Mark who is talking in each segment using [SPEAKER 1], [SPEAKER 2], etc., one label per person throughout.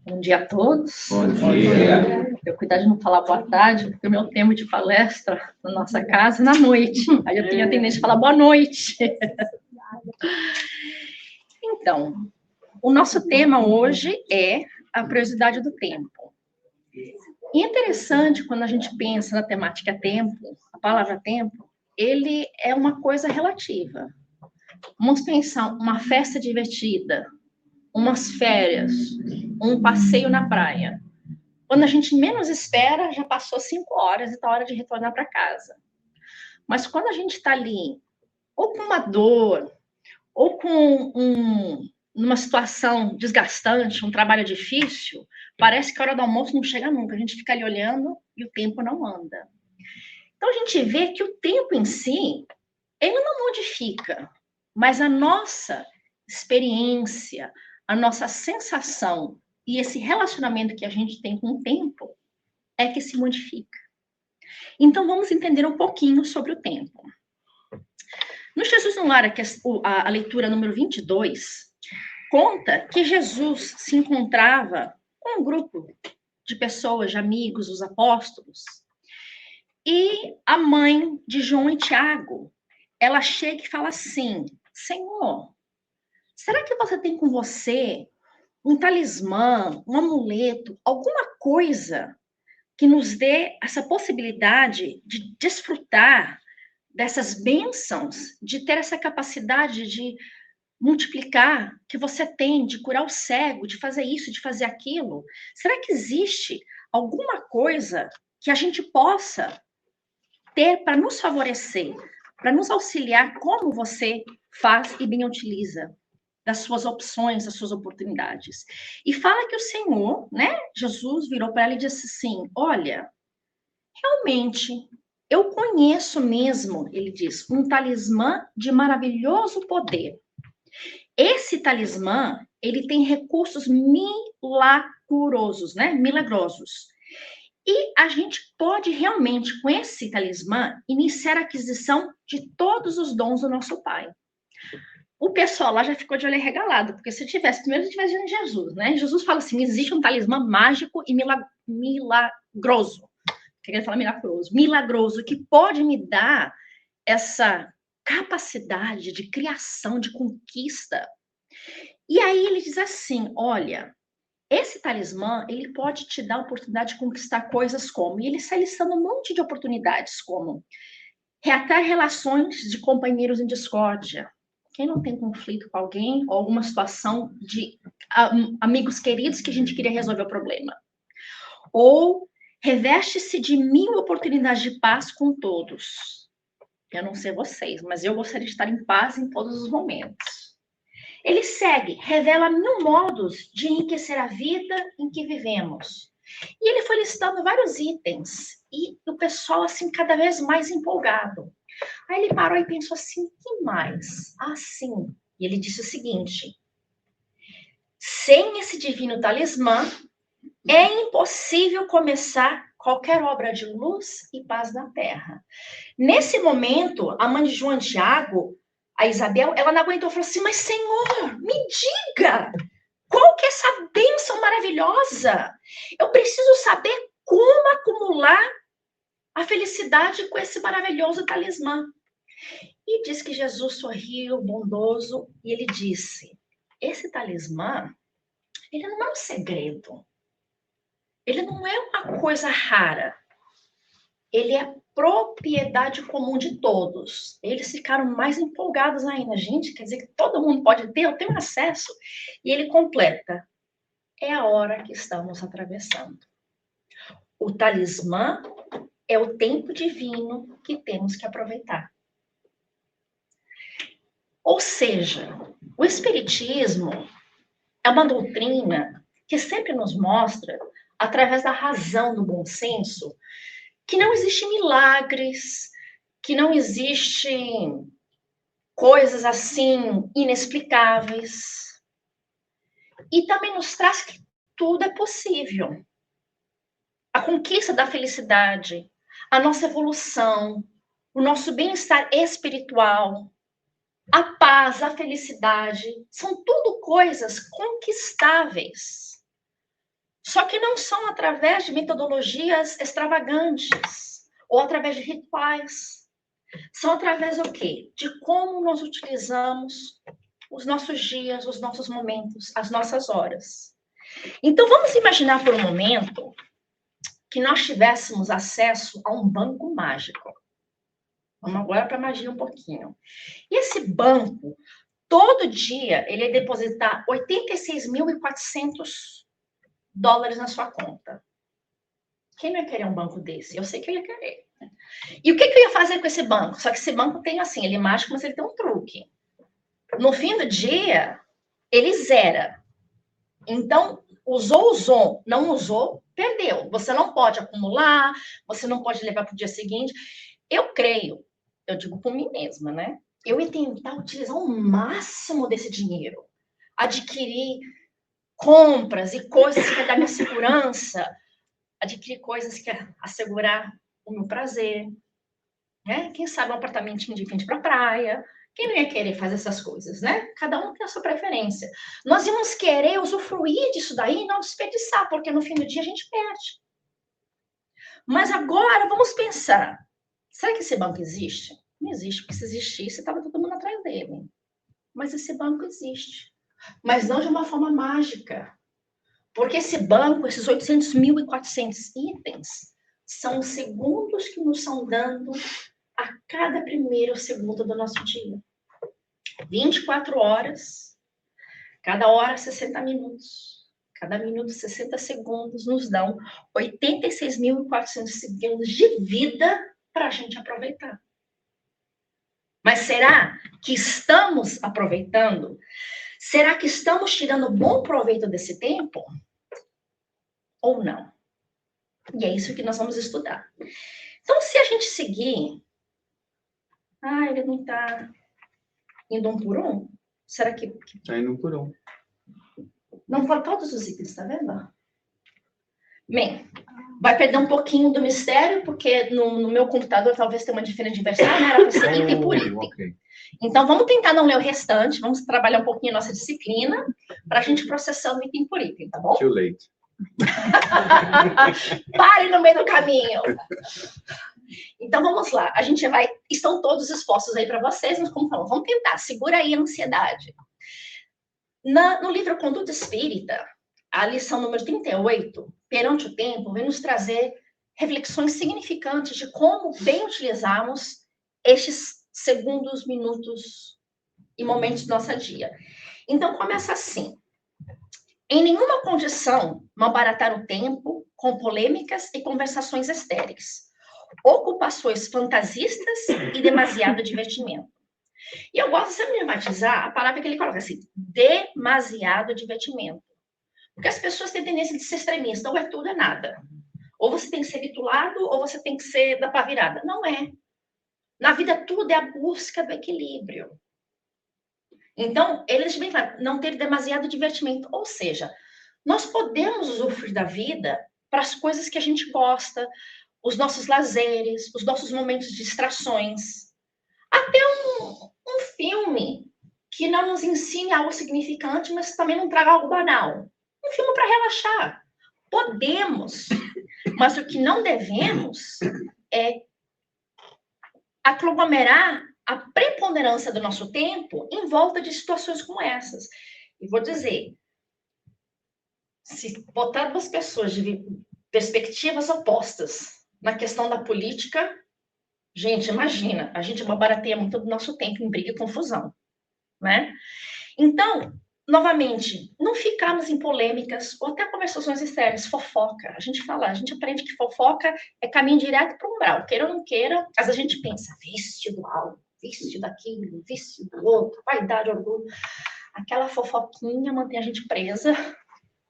[SPEAKER 1] Bom dia a todos.
[SPEAKER 2] Bom dia.
[SPEAKER 1] Eu cuidar de não falar boa tarde, porque o meu tema de palestra na nossa casa é na noite. Aí eu tenho a tendência de falar boa noite. Então, o nosso tema hoje é a curiosidade do tempo. E é interessante quando a gente pensa na temática tempo, a palavra tempo, ele é uma coisa relativa. Vamos pensar uma festa divertida, umas férias, um passeio na praia. Quando a gente menos espera, já passou 5 horas e está hora de retornar para casa. Mas quando a gente está ali, ou com uma dor, ou com numa situação desgastante, um trabalho difícil, parece que a hora do almoço não chega nunca. A gente fica ali olhando e o tempo não anda. Então a gente vê que o tempo em si, ele não modifica, mas a nossa experiência, a nossa sensação e esse relacionamento que a gente tem com o tempo é que se modifica. Então, vamos entender um pouquinho sobre o tempo. No Jesus no Lar, que a leitura número 22, conta que Jesus se encontrava com um grupo de pessoas, de amigos, os apóstolos, e a mãe de João e Tiago, ela chega e fala assim: Senhor, será que você tem com você um talismã, um amuleto, alguma coisa que nos dê essa possibilidade de desfrutar dessas bênçãos, de ter essa capacidade de multiplicar que você tem, de curar o cego, de fazer isso, de fazer aquilo? Será que existe alguma coisa que a gente possa ter para nos favorecer, para nos auxiliar como você faz e bem utiliza das suas opções, das suas oportunidades? E fala que o Senhor, né, Jesus virou para ela e disse assim: olha, realmente, eu conheço mesmo, ele diz, um talismã de maravilhoso poder. Esse talismã, ele tem recursos milagrosos, né? Milagrosos. E a gente pode realmente, com esse talismã, iniciar a aquisição de todos os dons do nosso Pai. O pessoal lá já ficou de olho regalado, porque se tivesse, primeiro a gente vai dizer Jesus, né? Jesus fala assim: existe um talismã mágico e milagroso. Queria falar milagroso, que pode me dar essa capacidade de criação, de conquista. E aí ele diz assim: olha, esse talismã, ele pode te dar a oportunidade de conquistar coisas como, e ele sai listando um monte de oportunidades, como reatar relações de companheiros em discórdia. Quem não tem conflito com alguém, ou alguma situação de amigos queridos que a gente queria resolver o problema. Ou reveste-se de 1000 oportunidades de paz com todos. Eu não sei vocês, mas eu gostaria de estar em paz em todos os momentos. Ele segue, revela 1000 modos de enriquecer a vida em que vivemos. E ele foi listando vários itens, e o pessoal, assim, cada vez mais empolgado. Aí ele parou e pensou assim: que mais? Ah, sim. E ele disse o seguinte: sem esse divino talismã, é impossível começar qualquer obra de luz e paz na terra. Nesse momento, a mãe de João e Tiago, a Isabel, ela não aguentou, falou assim: mas Senhor, me diga, qual que é essa bênção maravilhosa? Eu preciso saber como acumular a felicidade com esse maravilhoso talismã. E diz que Jesus sorriu, bondoso, e ele disse: esse talismã, ele não é um segredo. Ele não é uma coisa rara. Ele é propriedade comum de todos. Eles ficaram mais empolgados ainda. Gente, quer dizer que todo mundo pode ter, eu tenho acesso. E ele completa: é a hora que estamos atravessando. O talismã é o tempo divino que temos que aproveitar. Ou seja, o Espiritismo é uma doutrina que sempre nos mostra, através da razão, do bom senso, que não existem milagres, que não existem coisas assim inexplicáveis. E também nos traz que tudo é possível. A conquista da felicidade, a nossa evolução, o nosso bem-estar espiritual, a paz, a felicidade, são tudo coisas conquistáveis. Só que não são através de metodologias extravagantes ou através de rituais. São através do quê? De como nós utilizamos os nossos dias, os nossos momentos, as nossas horas. Então, vamos imaginar por um momento que nós tivéssemos acesso a um banco mágico. Vamos agora para a magia um pouquinho. E esse banco, todo dia, ele ia depositar $86.400 na sua conta. Quem não ia querer um banco desse? Eu sei que eu ia querer. E o que eu ia fazer com esse banco? Só que esse banco tem assim, ele é mágico, mas ele tem um truque. No fim do dia, ele zera. Então, usou, não usou, perdeu. Você não pode acumular, você não pode levar para o dia seguinte. Eu creio, eu digo por mim mesma, né? Eu ia tentar utilizar o máximo desse dinheiro. Adquirir compras e coisas que dar minha segurança, adquirir coisas que assegurar o meu prazer, né? Quem sabe um apartamentinho de frente para a praia. Quem não ia querer fazer essas coisas, né? Cada um tem a sua preferência. Nós íamos querer usufruir disso daí e não desperdiçar, porque no fim do dia a gente perde. Mas agora vamos pensar. Será que esse banco existe? Não existe, porque se existisse, estava todo mundo atrás dele. Mas esse banco existe. Mas não de uma forma mágica. Porque esse banco, esses 800.400 itens, são os segundos que nos são dando a cada primeiro segundo do nosso dia. 24 horas, cada hora 60 minutos, cada minuto 60 segundos nos dão 86.400 segundos de vida para a gente aproveitar. Mas será que estamos aproveitando? Será que estamos tirando bom proveito desse tempo? Ou não? E é isso que nós vamos estudar. Então, se a gente seguir... ele não está indo um por um? Será que...
[SPEAKER 2] Está indo um por um.
[SPEAKER 1] Não foram todos os itens, tá vendo? Bem, vai perder um pouquinho do mistério, porque no meu computador talvez tenha uma diferença de versão, né? Era para ser item por item. Okay. Então, vamos tentar não ler o restante, vamos trabalhar um pouquinho a nossa disciplina, para a gente processando item por item, tá bom?
[SPEAKER 2] Too late.
[SPEAKER 1] Pare no meio do caminho. Então, vamos lá. A gente vai... Estão todos expostos aí para vocês, mas como falamos, vamos tentar. Segura aí a ansiedade. No livro Conduta Espírita, a lição número 38, Perante o Tempo, vem nos trazer reflexões significantes de como bem utilizarmos estes segundos, minutos e momentos do nosso dia. Então, começa assim. Em nenhuma condição malbaratar o tempo com polêmicas e conversações estéreis, ocupações fantasistas e demasiado divertimento. E eu gosto sempre de enfatizar a palavra que ele coloca assim, demasiado divertimento. Porque as pessoas têm tendência de ser extremista, ou é tudo, é nada. Ou você tem que ser bitulado, ou você tem que ser da pá virada. Não é. Na vida, tudo é a busca do equilíbrio. Então, eles bem claro, não ter demasiado divertimento. Ou seja, nós podemos usufruir da vida para as coisas que a gente gosta, os nossos lazeres, os nossos momentos de distrações. Até um filme que não nos ensine algo significante, mas também não traga algo banal. Um filme para relaxar. Podemos, mas o que não devemos é aglomerar a preponderância do nosso tempo em volta de situações como essas. E vou dizer, se botar duas pessoas de perspectivas opostas na questão da política, gente, imagina, a gente barateia muito do nosso tempo em briga e confusão, né? Então, novamente, não ficarmos em polêmicas ou até conversações externas, fofoca. A gente aprende que fofoca é caminho direto para o umbral. Queira ou não queira, às vezes a gente pensa, vício do algo, vício daquilo, vício do outro, vaidade, orgulho. Aquela fofoquinha mantém a gente presa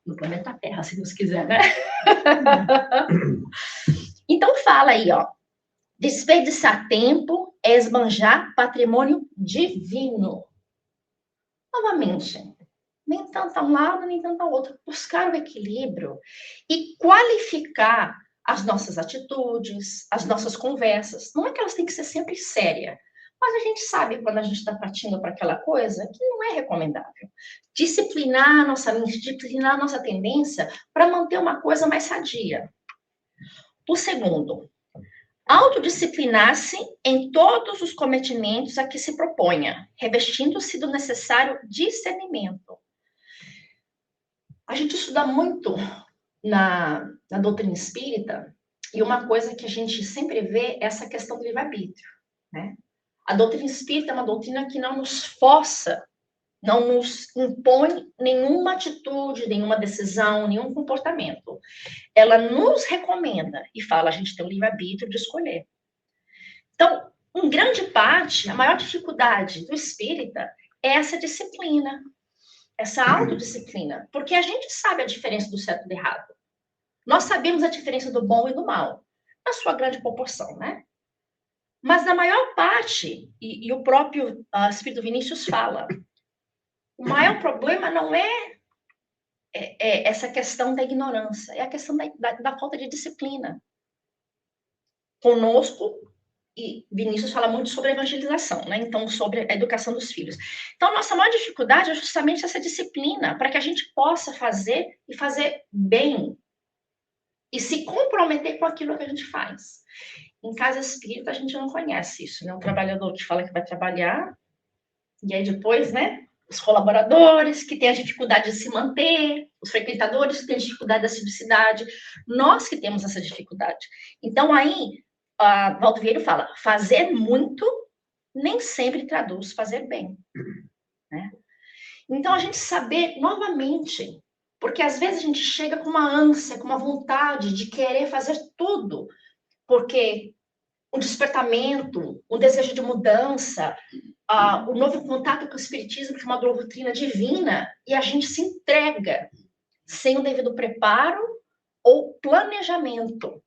[SPEAKER 1] no planeta Terra, se Deus quiser, né? Então fala aí, ó. Desperdiçar tempo é esbanjar patrimônio divino. Novamente, nem tanto a um lado, nem tanto ao outro. Buscar o equilíbrio e qualificar as nossas atitudes, as nossas conversas. Não é que elas têm que ser sempre sérias, Mas a gente sabe quando a gente está partindo para aquela coisa que não é recomendável. Disciplinar a nossa mente, disciplinar a nossa tendência para manter uma coisa mais sadia. O segundo, autodisciplinar-se em todos os cometimentos a que se proponha, revestindo-se do necessário discernimento. A gente estuda muito na doutrina espírita, e uma coisa que a gente sempre vê é essa questão do livre-arbítrio, né? A doutrina espírita é uma doutrina que não nos força, não nos impõe nenhuma atitude, nenhuma decisão, nenhum comportamento. Ela nos recomenda e fala, a gente tem o livre-arbítrio de escolher. Então, em grande parte, a maior dificuldade do espírita é essa disciplina, essa autodisciplina, porque a gente sabe a diferença do certo e do errado. Nós sabemos a diferença do bom e do mal, na sua grande proporção, né? Mas na maior parte, e o próprio Espírito Vinícius fala, o maior problema não é essa questão da ignorância, é a questão da falta de disciplina. Conosco, e Vinícius fala muito sobre a evangelização, né? Então, sobre a educação dos filhos. Então, a nossa maior dificuldade é justamente essa disciplina, para que a gente possa fazer e fazer bem, e se comprometer com aquilo que a gente faz. Em casa espírita, a gente não conhece isso, né? Um trabalhador que fala que vai trabalhar, e aí depois, né? Os colaboradores que têm a dificuldade de se manter, os frequentadores que têm a dificuldade da simplicidade, nós que temos essa dificuldade. Então, aí, Valdo Vieira fala, fazer muito nem sempre traduz fazer bem, né? Então, a gente saber, novamente, porque às vezes a gente chega com uma ânsia, com uma vontade de querer fazer tudo, porque um despertamento, um desejo de mudança, o novo contato com o espiritismo, que é uma doutrina divina, e a gente se entrega sem o devido preparo ou planejamento.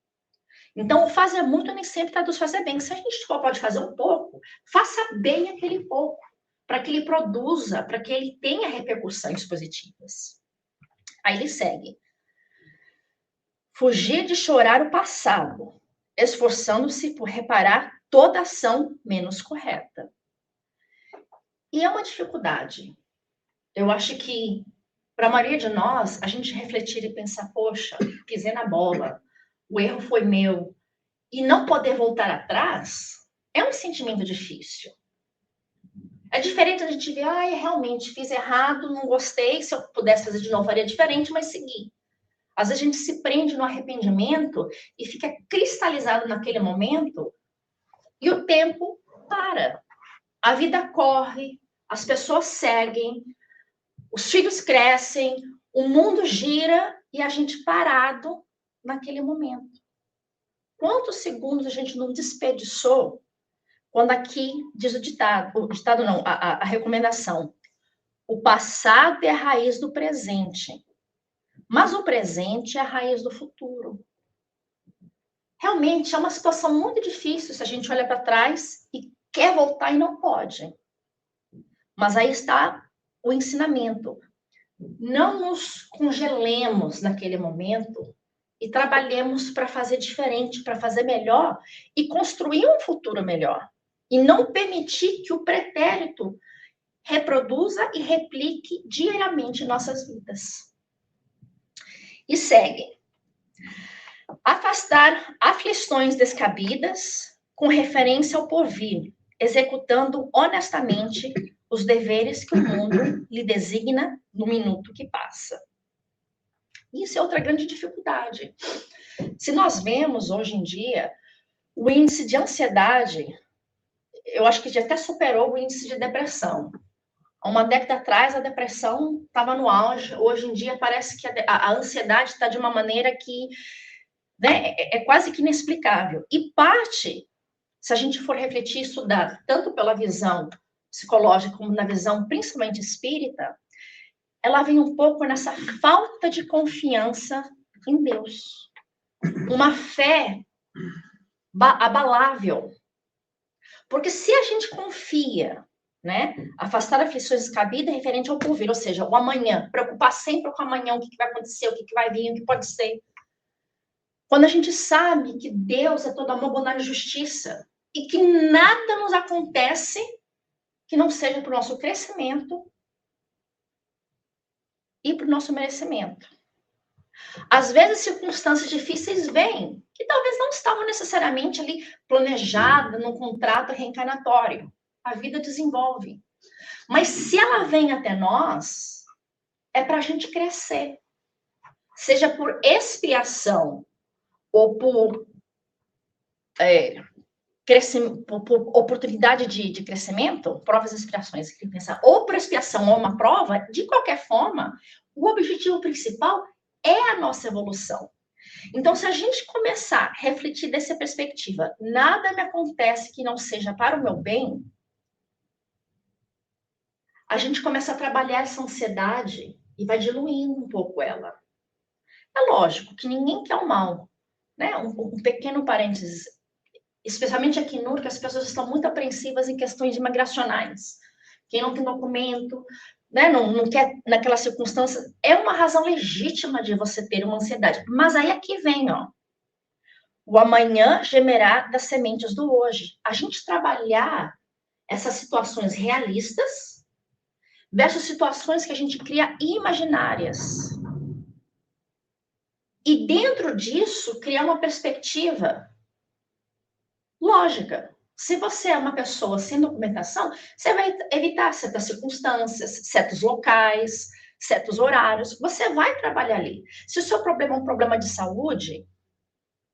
[SPEAKER 1] Então, o fazer muito nem sempre traduz fazer bem. Se a gente pode fazer um pouco, faça bem aquele pouco, para que ele produza, para que ele tenha repercussões positivas. Aí ele segue. Fugir de chorar o passado, esforçando-se por reparar toda ação menos correta. E é uma dificuldade. Eu acho que, para a maioria de nós, a gente refletir e pensar, poxa, pisei na bola, o erro foi meu, e não poder voltar atrás, é um sentimento difícil. É diferente a gente ver, realmente fiz errado, não gostei, se eu pudesse fazer de novo, faria diferente, mas seguir. Às vezes a gente se prende no arrependimento e fica cristalizado naquele momento e o tempo para. A vida corre, as pessoas seguem, os filhos crescem, o mundo gira e a gente parado naquele momento. Quantos segundos a gente não desperdiçou quando aqui diz o ditado não, a recomendação. O passado é a raiz do presente, mas o presente é a raiz do futuro. Realmente é uma situação muito difícil se a gente olha para trás e quer voltar e não pode. Mas aí está o ensinamento. Não nos congelemos naquele momento e trabalhemos para fazer diferente, para fazer melhor e construir um futuro melhor. E não permitir que o pretérito reproduza e replique diariamente em nossas vidas. E segue. Afastar aflições descabidas com referência ao porvir, executando honestamente os deveres que o mundo lhe designa no minuto que passa. Isso é outra grande dificuldade. Se nós vemos hoje em dia o índice de ansiedade, eu acho que já até superou o índice de depressão. Há uma década atrás, a depressão estava no auge. Hoje em dia, parece que a ansiedade está de uma maneira que, né, é quase que inexplicável. E parte, se a gente for refletir e estudar, tanto pela visão psicológica como na visão principalmente espírita, ela vem um pouco nessa falta de confiança em Deus. Uma fé abalável. Porque se a gente confia, né, afastar aflições descabidas referente ao porvir, ou seja, o amanhã, preocupar sempre com o amanhã, o que vai acontecer, o que vai vir, o que pode ser. Quando a gente sabe que Deus é todo amor, bondade e justiça, e que nada nos acontece que não seja para o nosso crescimento e para o nosso merecimento. Às vezes, circunstâncias difíceis vêm, que talvez não estavam necessariamente ali planejadas num contrato reencarnatório. A vida desenvolve. Mas se ela vem até nós, é para a gente crescer. Seja por expiação ou por, por oportunidade de crescimento, provas e expiações, ou por expiação ou uma prova, de qualquer forma, o objetivo principal é a nossa evolução. Então, se a gente começar a refletir dessa perspectiva, nada me acontece que não seja para o meu bem, a gente começa a trabalhar essa ansiedade e vai diluindo um pouco ela. É lógico que ninguém quer o mal, né? Um pequeno parênteses, especialmente aqui no que as pessoas estão muito apreensivas em questões imigracionais. Quem não tem documento, né, não quer naquela circunstância, é uma razão legítima de você ter uma ansiedade. Mas aí aqui vem, ó, o amanhã gemerá das sementes do hoje. A gente trabalhar essas situações realistas versus situações que a gente cria imaginárias. E dentro disso, criar uma perspectiva lógica. Se você é uma pessoa sem documentação, você vai evitar certas circunstâncias, certos locais, certos horários. Você vai trabalhar ali. Se o seu problema é um problema de saúde,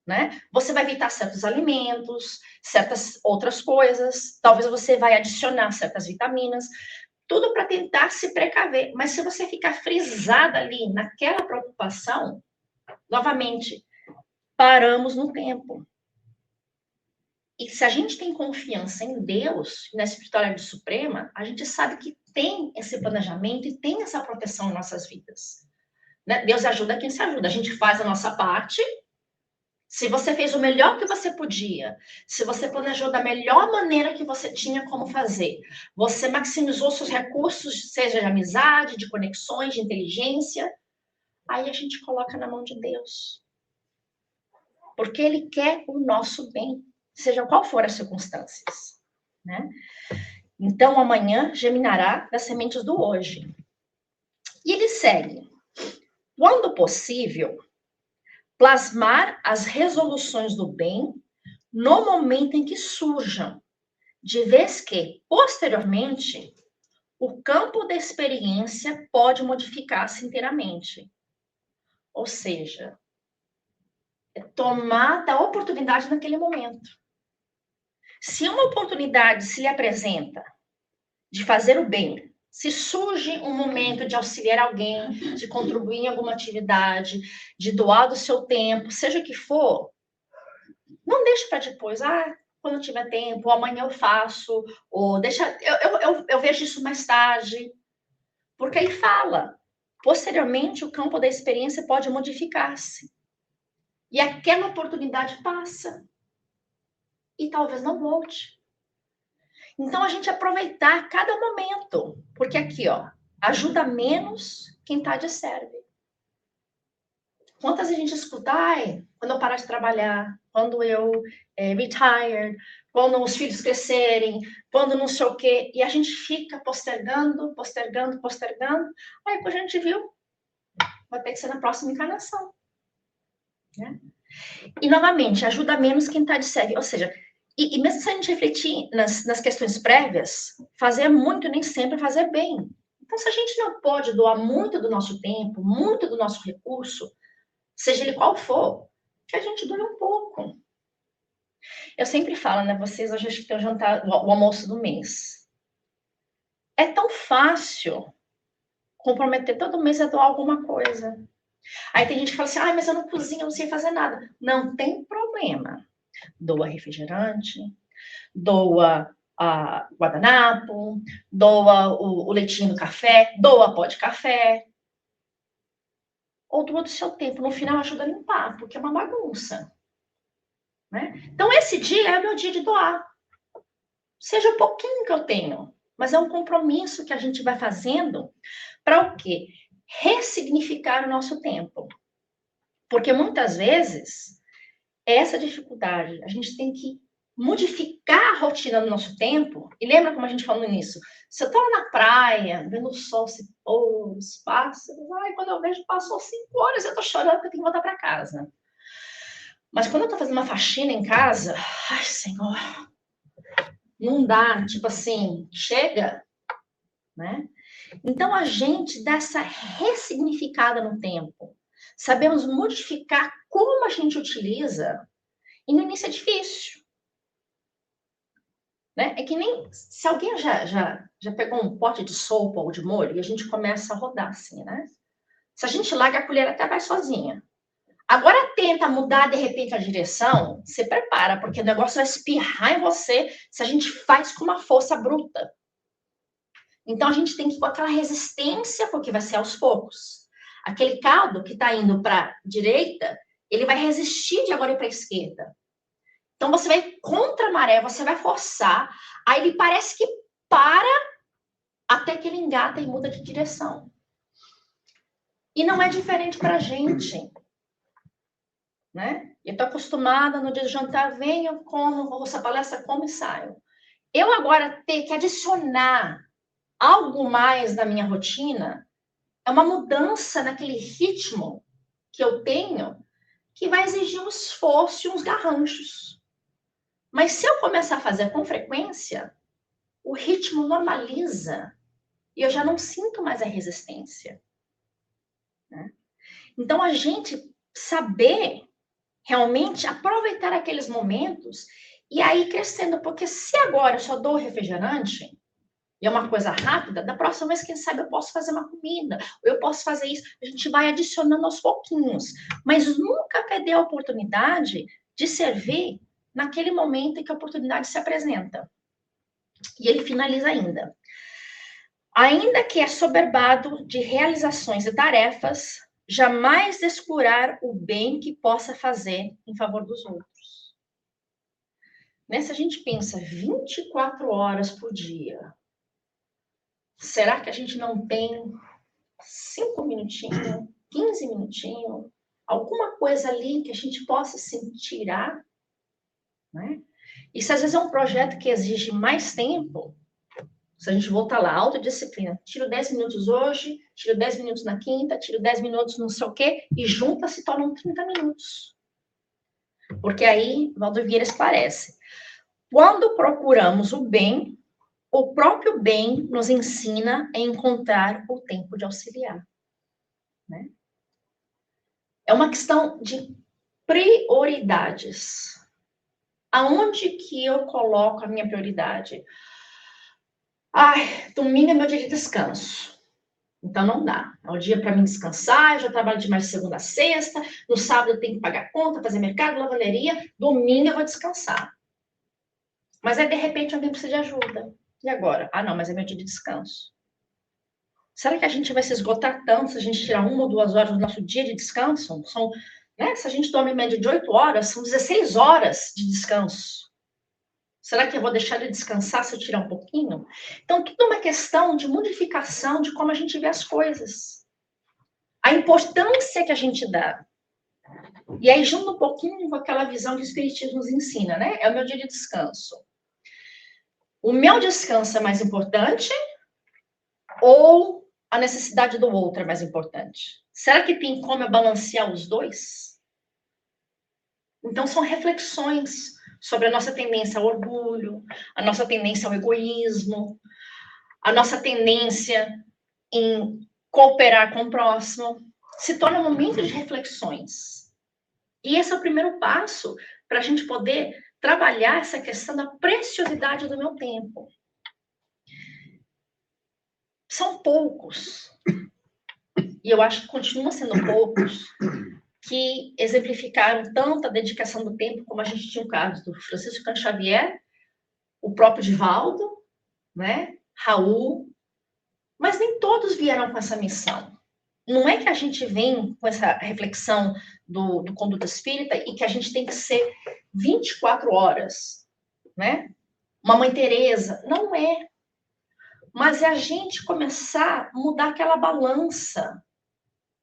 [SPEAKER 1] né? Você vai evitar certos alimentos, certas outras coisas. Talvez você vai adicionar certas vitaminas. Tudo para tentar se precaver. Mas se você ficar frisada ali naquela preocupação, novamente, paramos no tempo. E se a gente tem confiança em Deus, na espiritualidade suprema, a gente sabe que tem esse planejamento e tem essa proteção em nossas vidas. Né? Deus ajuda quem se ajuda. A gente faz a nossa parte. Se você fez o melhor que você podia, se você planejou da melhor maneira que você tinha como fazer, você maximizou seus recursos, seja de amizade, de conexões, de inteligência, aí a gente coloca na mão de Deus. Porque Ele quer o nosso bem, seja qual for as circunstâncias, né? Então, amanhã geminará das sementes do hoje. E ele segue. Quando possível, plasmar as resoluções do bem no momento em que surjam, de vez que, posteriormente, o campo da experiência pode modificar-se inteiramente. Ou seja, é tomar da oportunidade naquele momento. Se uma oportunidade se lhe apresenta de fazer o bem, se surge um momento de auxiliar alguém, de contribuir em alguma atividade, de doar do seu tempo, seja o que for, não deixe para depois, quando eu tiver tempo, ou amanhã eu faço, ou deixa, eu vejo isso mais tarde. Porque aí fala, posteriormente o campo da experiência pode modificar-se. E aquela oportunidade passa. E talvez não volte. Então, a gente aproveitar cada momento. Porque aqui, ó, ajuda menos quem está de serve. Quantas a gente escuta, quando eu parar de trabalhar, quando eu retire, quando os filhos crescerem, quando não sei o quê, e a gente fica postergando, postergando, postergando, aí quando a gente viu, vai ter que ser na próxima encarnação. Né? E, novamente, ajuda menos quem está de serve. Ou seja, e mesmo se a gente refletir nas questões prévias, fazer muito nem sempre fazer bem. Então, se a gente não pode doar muito do nosso tempo, muito do nosso recurso, seja ele qual for, que a gente doe um pouco. Eu sempre falo, né? Vocês hoje acho que tem o jantar, o almoço do mês. É tão fácil comprometer todo mês a doar alguma coisa. Aí tem gente que fala assim, mas eu não cozinho, eu não sei fazer nada. Não tem problema. Doa refrigerante, doa guardanapo, doa o leitinho do café, doa pó de café. Ou doa do seu tempo. No final ajuda a limpar, porque é uma bagunça. Né? Então, esse dia é o meu dia de doar. Seja o pouquinho que eu tenho, mas é um compromisso que a gente vai fazendo para o quê? Ressignificar o nosso tempo. Porque muitas vezes, essa dificuldade, a gente tem que modificar a rotina do nosso tempo, e lembra como a gente falou no início, se eu estou na praia, vendo o sol se pôr, os pássaros, quando eu vejo, passou 5 horas, eu estou chorando porque eu tenho que voltar para casa. Mas quando eu estou fazendo uma faxina em casa, ai, Senhor, não dá, tipo assim, chega, né? Então, a gente dá essa ressignificada no tempo. Sabemos modificar como a gente utiliza, e no início é difícil. Né? É que nem se alguém já pegou um pote de sopa ou de molho e a gente começa a rodar assim, né? Se a gente larga a colher, até vai sozinha. Agora tenta mudar de repente a direção, se prepara, porque o negócio vai espirrar em você se a gente faz com uma força bruta. Então a gente tem que ir com aquela resistência, porque vai ser aos poucos. Aquele caldo que está indo para a direita, ele vai resistir de agora para a esquerda. Então você vai contra a maré, você vai forçar, aí ele parece que para até que ele engata e muda de direção. E não é diferente para a gente. Né? Eu estou acostumada no dia do jantar, venho, como, vou essa palestra, como e saio. Eu agora ter que adicionar algo mais na minha rotina é uma mudança naquele ritmo que eu tenho que vai exigir um esforço e uns garranchos. Mas se eu começar a fazer com frequência, o ritmo normaliza e eu já não sinto mais a resistência. Né? Então, a gente saber realmente aproveitar aqueles momentos e aí crescendo, porque se agora eu só dou refrigerante, e é uma coisa rápida, da próxima vez, quem sabe, eu posso fazer uma comida, ou eu posso fazer isso, a gente vai adicionando aos pouquinhos, mas nunca perder a oportunidade de servir naquele momento em que a oportunidade se apresenta. E ele finaliza ainda. Ainda que é soberbado de realizações e tarefas, jamais descurar o bem que possa fazer em favor dos outros. Se a gente pensa 24 horas por dia, será que a gente não tem 5 minutinhos, 15 minutinhos, alguma coisa ali que a gente possa se tirar? Né? E se às vezes é um projeto que exige mais tempo, se a gente voltar lá, autodisciplina, tiro 10 minutos hoje, tiro 10 minutos na quinta, tiro 10 minutos não sei o quê, e junta se tornam 30 minutos. Porque aí, Valdo Vieira esclarece, quando procuramos o bem, o próprio bem nos ensina a encontrar o tempo de auxiliar. Né? É uma questão de prioridades. Aonde que eu coloco a minha prioridade? Domingo é meu dia de descanso. Então não dá. É o dia para mim descansar, eu já trabalho de mais segunda a sexta, no sábado eu tenho que pagar conta, fazer mercado, lavanderia, domingo eu vou descansar. Mas aí, de repente, alguém precisa de ajuda. E agora? Não, mas é meu dia de descanso. Será que a gente vai se esgotar tanto se a gente tirar 1 ou 2 horas do nosso dia de descanso? Se a gente dorme em média de 8 horas, são 16 horas de descanso. Será que eu vou deixar de descansar se eu tirar um pouquinho? Então, tudo é uma questão de modificação de como a gente vê as coisas. A importância que a gente dá. E aí, junto um pouquinho com aquela visão que o Espiritismo nos ensina, né? É o meu dia de descanso. O meu descanso é mais importante ou a necessidade do outro é mais importante? Será que tem como eu balancear os dois? Então, são reflexões sobre a nossa tendência ao orgulho, a nossa tendência ao egoísmo, a nossa tendência em cooperar com o próximo. Se torna um momento de reflexões. E esse é o primeiro passo para a gente poder trabalhar essa questão da preciosidade do meu tempo. São poucos, e eu acho que continuam sendo poucos, que exemplificaram tanto a dedicação do tempo, como a gente tinha o caso do Francisco Cândido Xavier, o próprio Divaldo, né? Raul, mas nem todos vieram com essa missão. Não é que a gente vem com essa reflexão do conduta espírita e que a gente tem que ser 24 horas, né? Uma Mãe Teresa, não é. Mas é a gente começar a mudar aquela balança,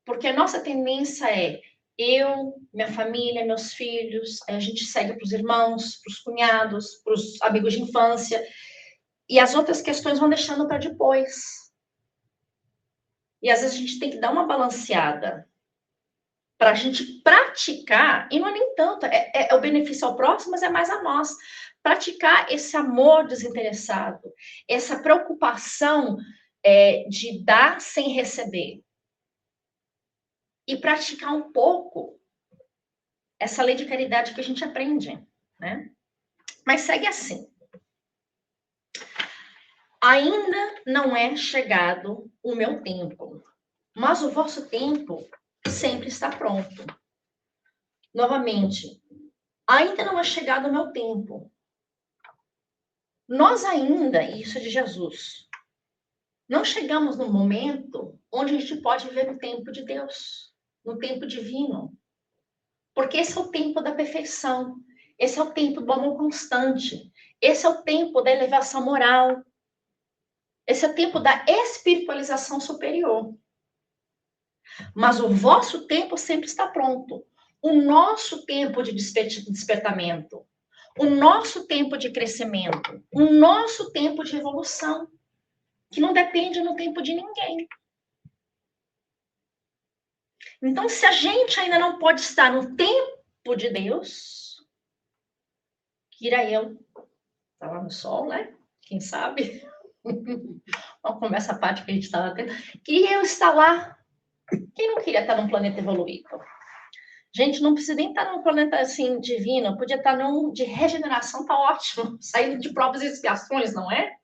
[SPEAKER 1] porque a nossa tendência é eu, minha família, meus filhos, aí a gente segue para os irmãos, para os cunhados, para os amigos de infância, e as outras questões vão deixando para depois. E às vezes a gente tem que dar uma balanceada para a gente praticar, e não é nem tanto, é o benefício ao próximo, mas é mais a nós. Praticar esse amor desinteressado, essa preocupação de dar sem receber. E praticar um pouco essa lei de caridade que a gente aprende, né? Mas segue assim. Ainda não é chegado o meu tempo, mas o vosso tempo sempre está pronto. Novamente, ainda não é chegado o meu tempo. Nós ainda, isso é de Jesus, não chegamos no momento onde a gente pode ver o tempo de Deus, no tempo divino. Porque esse é o tempo da perfeição, esse é o tempo do amor constante, esse é o tempo da elevação moral, esse é o tempo da espiritualização superior. Mas o vosso tempo sempre está pronto. O nosso tempo de despertamento, o nosso tempo de crescimento, o nosso tempo de evolução, que não depende no tempo de ninguém. Então, se a gente ainda não pode estar no tempo de Deus, queira eu estar lá no sol, né? Quem sabe? Vamos começar a parte que a gente estava tendo. Queria eu estar lá. Quem não queria estar num planeta evoluído? Gente, não precisa nem estar num planeta assim divino, podia estar num de regeneração, tá ótimo, saindo de provas e expiações, não é?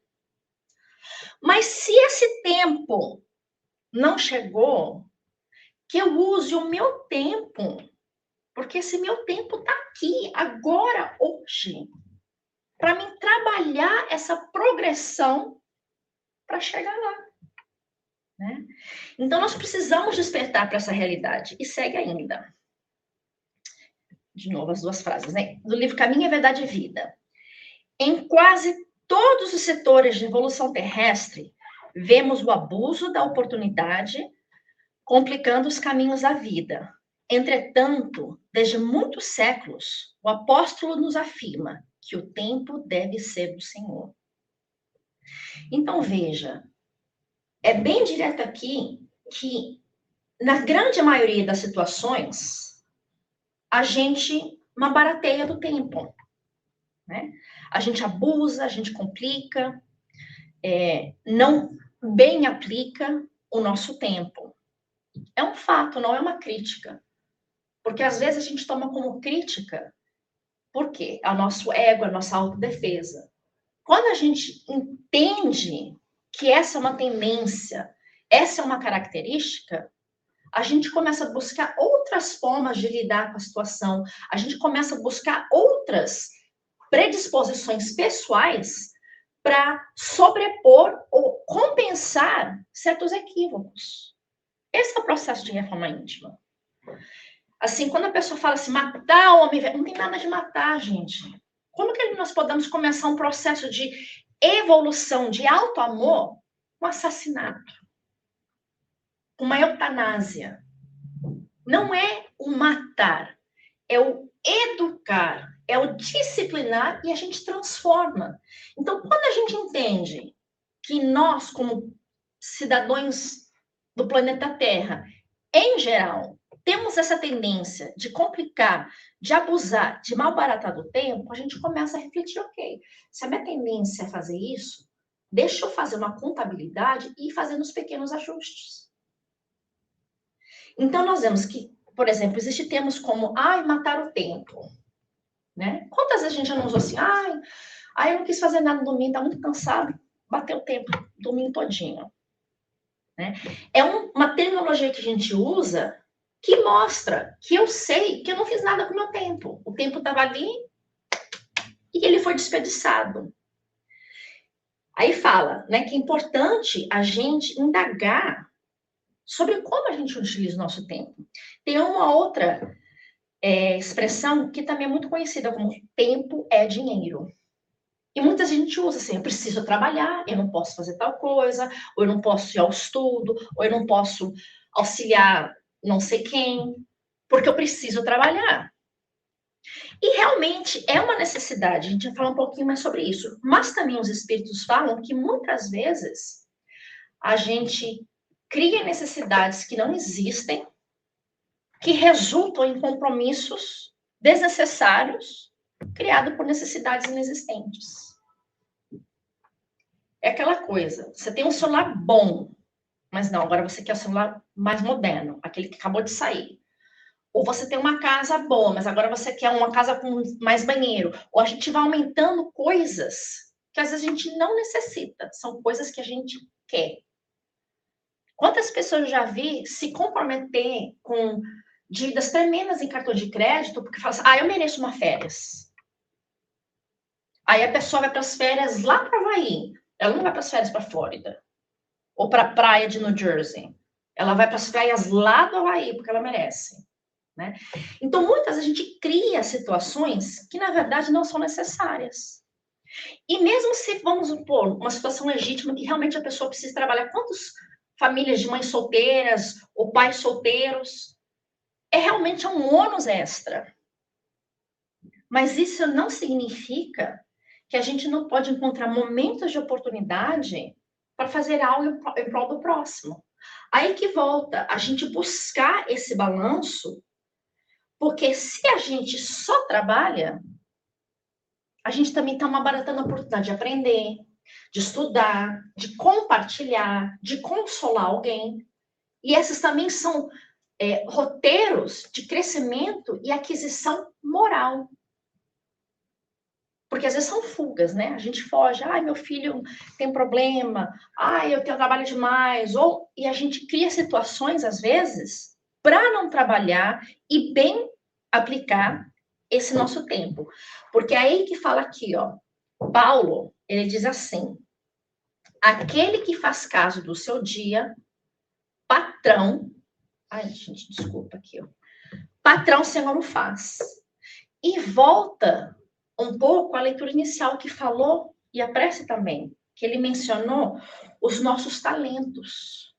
[SPEAKER 1] Mas se esse tempo não chegou, que eu use o meu tempo, porque esse meu tempo está aqui, agora, hoje, para mim trabalhar essa progressão para chegar lá. Né? Então, nós precisamos despertar para essa realidade. E segue ainda. De novo, as duas frases, né? Do livro Caminho, Verdade e Vida. Em quase todos os setores de evolução terrestre, vemos o abuso da oportunidade complicando os caminhos da vida. Entretanto, desde muitos séculos, o apóstolo nos afirma que o tempo deve ser do Senhor. Então, veja, é bem direto aqui que, na grande maioria das situações, a gente barateia do tempo, né? A gente abusa, a gente complica, não bem aplica o nosso tempo. É um fato, não é uma crítica. Porque às vezes a gente toma como crítica, por quê? É o nosso ego, a nossa autodefesa. Quando a gente entende que essa é uma tendência, essa é uma característica, a gente começa a buscar outras formas de lidar com a situação, a gente começa a buscar outras predisposições pessoais para sobrepor ou compensar certos equívocos. Esse é o processo de reforma íntima. Assim, quando a pessoa fala assim, matar o homem, não tem nada de matar, gente. Como que nós podemos começar um processo de evolução, de auto-amor, com assassinato, com uma eutanásia? Não é o matar, é o educar, é o disciplinar e a gente transforma. Então, quando a gente entende que nós, como cidadãos do planeta Terra, em geral, temos essa tendência de complicar, de abusar, de malbaratar do tempo, a gente começa a refletir, ok, se a minha tendência é fazer isso, deixa eu fazer uma contabilidade e ir fazendo os pequenos ajustes. Então, nós vemos que, por exemplo, existem termos como, matar o tempo, né? Quantas vezes a gente já não usou assim, eu não quis fazer nada no domingo, tá muito cansado, bateu o tempo, domingo todinho. Né? É uma terminologia que a gente usa que mostra que eu sei que eu não fiz nada com o meu tempo. O tempo estava ali e ele foi desperdiçado. Aí fala, né, que é importante a gente indagar sobre como a gente utiliza o nosso tempo. Tem uma outra expressão que também é muito conhecida como tempo é dinheiro. E muita gente usa assim, eu preciso trabalhar, eu não posso fazer tal coisa, ou eu não posso ir ao estudo, ou eu não posso auxiliar não sei quem. porque eu preciso trabalhar. E realmente é uma necessidade, a gente vai falar um pouquinho mais sobre isso. Mas também os espíritos falam que muitas vezes a gente cria necessidades que não existem, que resultam em compromissos desnecessários, criados por necessidades inexistentes. É aquela coisa, você tem um celular bom, mas não, agora você quer o celular mais moderno, aquele que acabou de sair. Ou você tem uma casa boa, mas agora você quer uma casa com mais banheiro. Ou a gente vai aumentando coisas que às vezes a gente não necessita, são coisas que a gente quer. Quantas pessoas eu já vi se comprometer com dívidas tremendas em cartão de crédito, porque fala assim, eu mereço uma férias. Aí a pessoa vai para as férias lá para Havaí. Ela não vai para as férias para Flórida. Ou para a praia de New Jersey. Ela vai para as praias lá do Havaí, porque ela merece. Né? Então, muitas vezes a gente cria situações que, na verdade, não são necessárias. E mesmo se, vamos supor, uma situação legítima que realmente a pessoa precisa trabalhar, quantas famílias de mães solteiras ou pais solteiros, realmente um ônus extra. Mas isso não significa que a gente não pode encontrar momentos de oportunidade para fazer algo em prol do próximo. Aí que volta a gente buscar esse balanço, porque se a gente só trabalha, a gente também está abaratando a oportunidade de aprender, de estudar, de compartilhar, de consolar alguém. E esses também são roteiros de crescimento e aquisição moral. Porque às vezes são fugas, né? A gente foge, meu filho tem problema, eu tenho trabalho demais, e a gente cria situações, às vezes, para não trabalhar e bem aplicar esse nosso tempo. Porque é aí que fala aqui, ó, Paulo, ele diz assim, aquele que faz caso do seu dia, patrão, gente, desculpa aqui, ó, patrão, Senhor o faz. E volta um pouco a leitura inicial que falou, e a prece também, que ele mencionou os nossos talentos.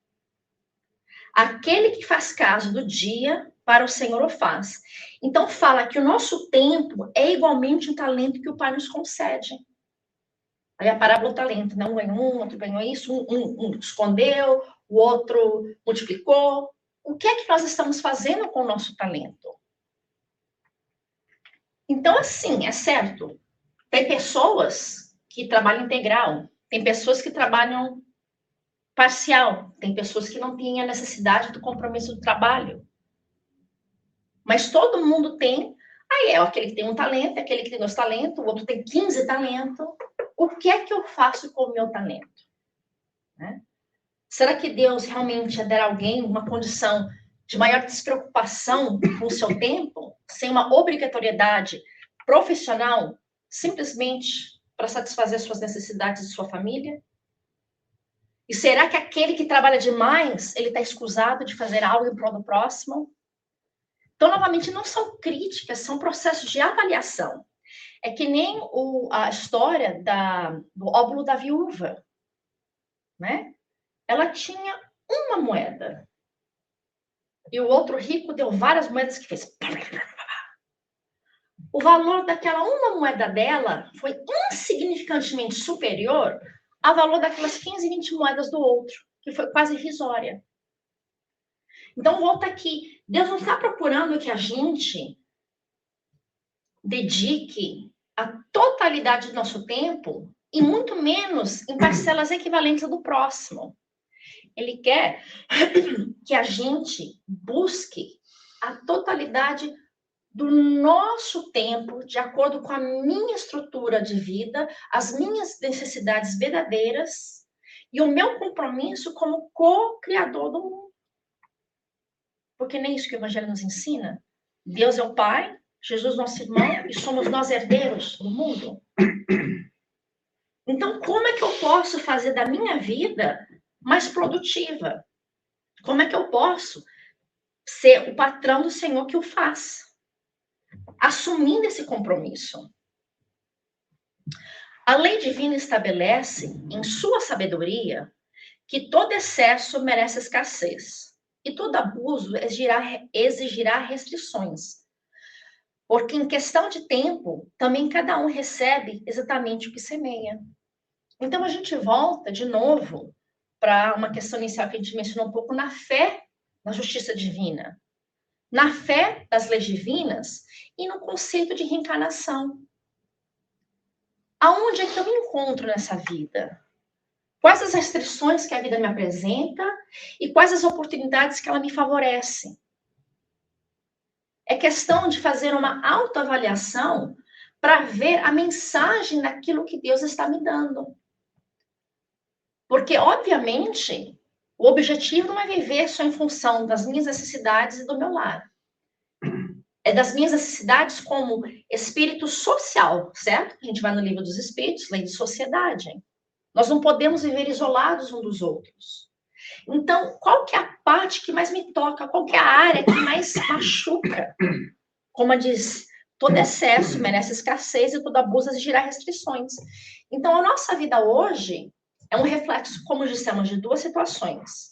[SPEAKER 1] Aquele que faz caso do dia, para o Senhor o faz. Então, fala que o nosso tempo é igualmente um talento que o Pai nos concede. Aí a parábola do talento, né? Um ganhou outro ganhou isso, um escondeu, o outro multiplicou. O que é que nós estamos fazendo com o nosso talento? Então, assim, é certo. Tem pessoas que trabalham integral, tem pessoas que trabalham parcial, tem pessoas que não têm a necessidade do compromisso do trabalho. Mas todo mundo tem. Aí é aquele que tem um talento, é aquele que tem 2 talentos, o outro tem 15 talentos. O que é que eu faço com o meu talento? Né? Será que Deus realmente der a alguém uma condição de maior despreocupação com o seu tempo, sem uma obrigatoriedade profissional, simplesmente para satisfazer suas necessidades de sua família? E será que aquele que trabalha demais, ele está escusado de fazer algo em prol do próximo? Então, novamente, não são críticas, são processos de avaliação. É que nem a história do óbolo da viúva, né? Ela tinha uma moeda. E o outro rico deu várias moedas que fez. O valor daquela uma moeda dela foi insignificantemente superior ao valor daquelas 15, 20 moedas do outro, que foi quase irrisória. Então, volta aqui. Deus não está procurando que a gente dedique a totalidade do nosso tempo e muito menos em parcelas equivalentes do próximo. Ele quer que a gente busque a totalidade do nosso tempo de acordo com a minha estrutura de vida, as minhas necessidades verdadeiras e o meu compromisso como co-criador do mundo. Porque nem isso que o Evangelho nos ensina. Deus é o Pai, Jesus nosso irmão, e somos nós herdeiros do mundo. Então, como é que eu posso fazer da minha vida mais produtiva? Como é que eu posso ser o patrão do Senhor que o faz? Assumindo esse compromisso. A lei divina estabelece, em sua sabedoria, que todo excesso merece escassez E todo abuso exigirá restrições. Porque em questão de tempo, também cada um recebe exatamente o que semeia. Então a gente volta de novo para uma questão inicial que a gente mencionou um pouco na fé na justiça divina, na fé das leis divinas e no conceito de reencarnação. Aonde é que eu me encontro nessa vida? Quais as restrições que a vida me apresenta e quais as oportunidades que ela me favorece? É questão de fazer uma autoavaliação para ver a mensagem daquilo que Deus está me dando. Porque, obviamente, o objetivo não é viver só em função das minhas necessidades e do meu lar. É das minhas necessidades como espírito social, certo? A gente vai no livro dos espíritos, lei de sociedade. Nós não podemos viver isolados uns dos outros. Então, qual que é a parte que mais me toca? Qual que é a área que mais machuca? Como diz, todo excesso merece escassez e todo abuso exigirá restrições. Então, a nossa vida hoje é um reflexo, como dissemos, de duas situações.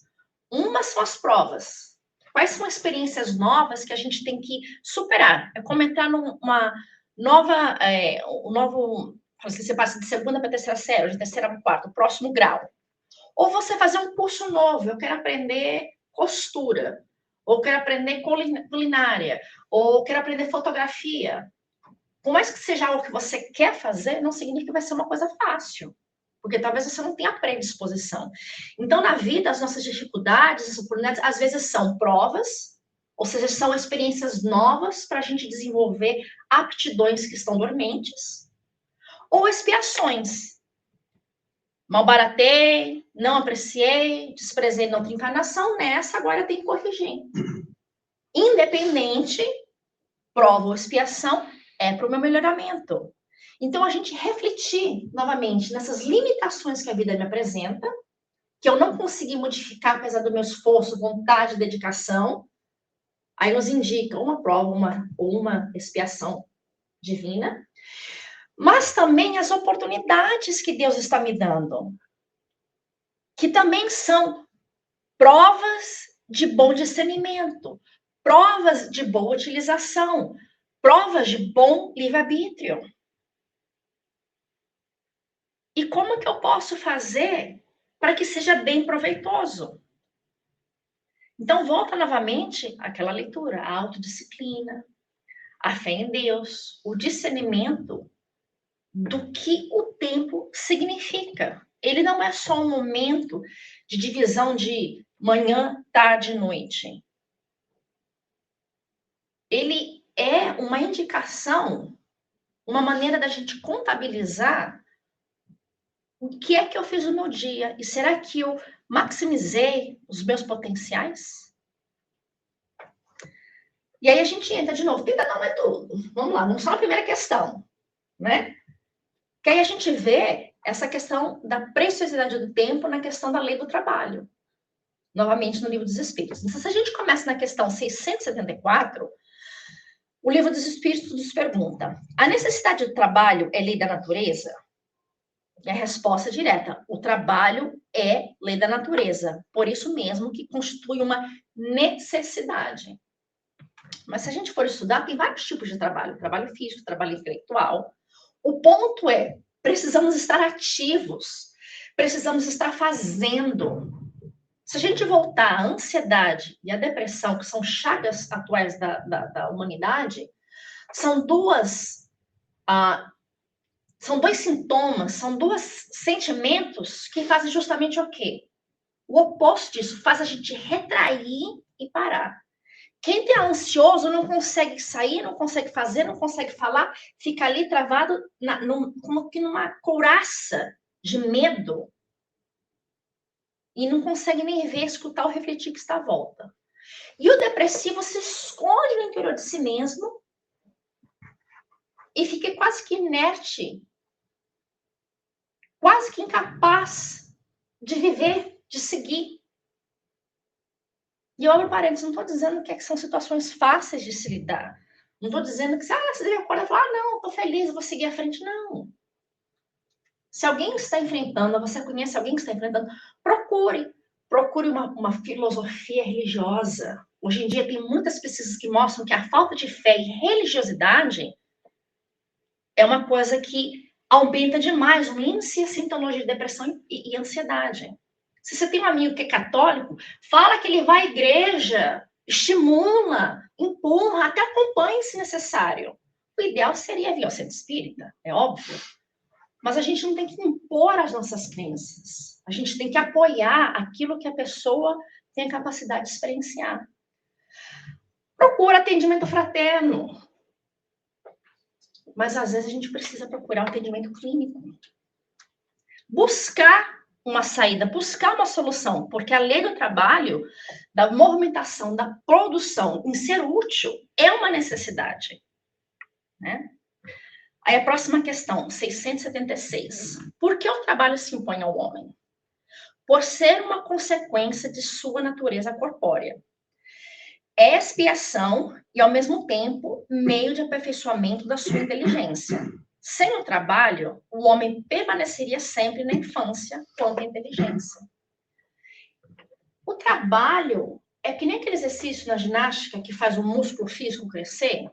[SPEAKER 1] Uma são as provas. Quais são as experiências novas que a gente tem que superar? É como entrar numa nova, um novo, você passa de segunda para terceira série, de terceira para quarta, o próximo grau. Ou você fazer um curso novo, eu quero aprender costura, ou quero aprender culinária, ou quero aprender fotografia. Por mais que seja algo que você quer fazer, não significa que vai ser uma coisa fácil. Porque talvez você não tenha predisposição. Então, na vida, as nossas dificuldades, as oportunidades, às vezes são provas, ou seja, são experiências novas para a gente desenvolver aptidões que estão dormentes, ou expiações. Malbaratei, não apreciei, desprezei na outra encarnação, nessa agora tem que corrigir. Independente, prova ou expiação, é para o meu melhoramento. Então, a gente refletir novamente nessas limitações que a vida me apresenta, que eu não consegui modificar apesar do meu esforço, vontade, dedicação, aí nos indica uma prova ou uma expiação divina, mas também as oportunidades que Deus está me dando, que também são provas de bom discernimento, provas de boa utilização, provas de bom livre-arbítrio. E como que eu posso fazer para que seja bem proveitoso? Então, volta novamente àquela leitura, a autodisciplina, a fé em Deus, o discernimento do que o tempo significa. Ele não é só um momento de divisão de manhã, tarde e noite. Ele é uma indicação, uma maneira da gente contabilizar o que é que eu fiz no meu dia? E será que eu maximizei os meus potenciais? E aí a gente entra de novo. Vida não é tudo. Vamos lá, vamos só na primeira questão, né? Que aí a gente vê essa questão da preciosidade do tempo na questão da lei do trabalho. Novamente no Livro dos Espíritos. Então, se a gente começa na questão 674, o Livro dos Espíritos nos pergunta: a necessidade do trabalho é lei da natureza? E a resposta é direta: o trabalho é lei da natureza, por isso mesmo que constitui uma necessidade. Mas se a gente for estudar, tem vários tipos de trabalho: trabalho físico, trabalho intelectual. O ponto é, precisamos estar ativos, precisamos estar fazendo. Se a gente voltar à ansiedade e à depressão, que são chagas atuais da humanidade, são dois sintomas, são dois sentimentos que fazem justamente o quê? O oposto disso, faz a gente retrair e parar. Quem está ansioso não consegue sair, não consegue fazer, não consegue falar, fica ali travado como que numa couraça de medo e não consegue nem ver, escutar ou refletir que está à volta. E o depressivo se esconde no interior de si mesmo e fica quase que inerte, quase que incapaz de viver, de seguir. E eu abro parênteses, não estou dizendo que são situações fáceis de se lidar. Não estou dizendo que você deve acordar e falar, não, estou feliz, vou seguir à frente. Não. Se alguém está enfrentando, você conhece alguém que está enfrentando, procure procure uma filosofia religiosa. Hoje em dia tem muitas pesquisas que mostram que a falta de fé e religiosidade é uma coisa que aumenta demais o índice e sintomas de depressão e ansiedade. Se você tem um amigo que é católico, fala que ele vai à igreja, estimula, empurra, até acompanha se necessário. O ideal seria vir ao centro espírita, é óbvio. Mas a gente não tem que impor as nossas crenças. A gente tem que apoiar aquilo que a pessoa tem a capacidade de experienciar. Procura atendimento fraterno. Mas às vezes a gente precisa procurar um atendimento clínico. Buscar uma saída, buscar uma solução, porque a lei do trabalho, da movimentação, da produção, em ser útil, é uma necessidade. Né? Aí a próxima questão, 676. Por que o trabalho se impõe ao homem? Por ser uma consequência de sua natureza corpórea. É expiação e, ao mesmo tempo, meio de aperfeiçoamento da sua inteligência. Sem o trabalho, o homem permaneceria sempre na infância quanto à inteligência. O trabalho é que nem aquele exercício na ginástica que faz o músculo físico crescer.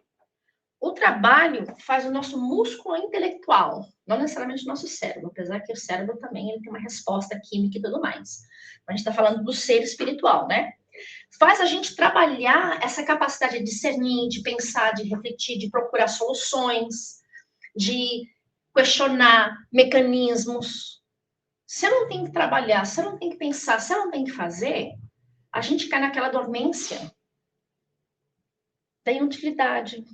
[SPEAKER 1] O trabalho faz o nosso músculo intelectual, não necessariamente o nosso cérebro, apesar que o cérebro também ele tem uma resposta química e tudo mais. A gente está falando do ser espiritual, né? Faz a gente trabalhar essa capacidade de discernir, de pensar, de refletir, de procurar soluções, de questionar mecanismos. Se eu não tenho que trabalhar, se eu não tenho que pensar, se eu não tenho que fazer, a gente cai naquela dormência da inutilidade,